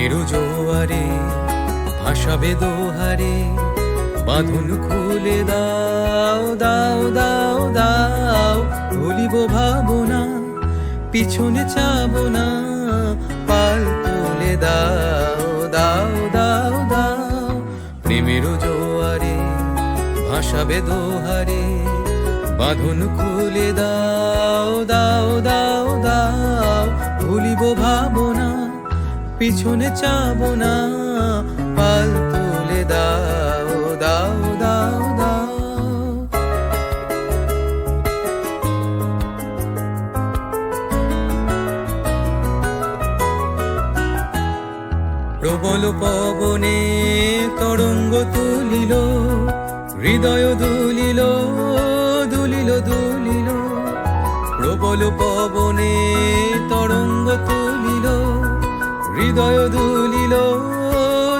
প্রেমের জোয়ারে ভাসাবে দোহারে, বাঁধন খুলে দাও দাও দাও দাও। ভুলিব ভাবনা, পিছনে চাবো না, পাল তুলে দাও দাও দাও দাও। প্রেমের জোয়ারে ভাসাবে দোহারে, বাঁধন খুলে দাও দাও দাও দাও। ভুলিব ভাবনা, পিছনে চাবো না, পাল তুলে দাও দাও দাও দাও। প্রবল পবনে তরঙ্গ তুলিল, হৃদয় দুলিল দুলিল দুলিল। প্রবল পবনে তরঙ্গ তুলিল, হৃদয় দুলিল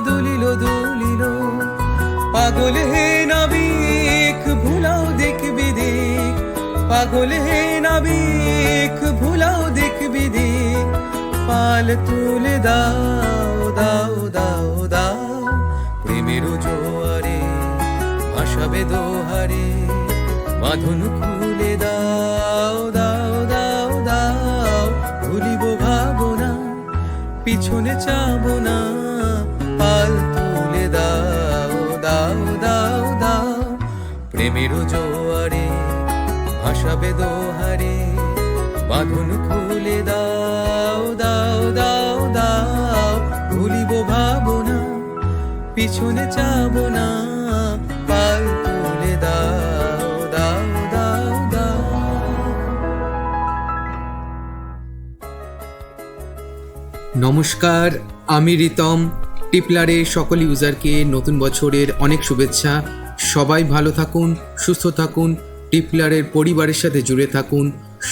দুলিল দুলিল। পাগল হে নাবিক ভুলাও দেখবি দিক, পাগল হে নাবিক ভুলাও দেখবি দিক। পাল তুলে দাও দাও দাও দাও। প্রেমের জোয়ারে ভাসাবে দোহারে, বাঁধন খুলে দাও দাও দাও দাও। ভুলিব ভাবনা, পিছনে চাবো না, পাল তুলে দাও দাও দাও দাও। প্রেমের জোয়ারে ভাসাবে দোহারে, বাঁধন খুলে দাও দাও দাও দাও। ভুলিব ভাবনা, পিছনে চাবো না, পাল তুলে দাও দাও দাও দাও। নমস্কার, আমি রিতম। টিপলারের সকল ইউজারকে নতুন বছরের অনেক শুভেচ্ছা। সবাই ভালো থাকুন, সুস্থ থাকুন, টিপলারের পরিবারের সাথে জুড়ে থাকুন।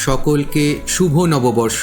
সকলকে শুভ নববর্ষ।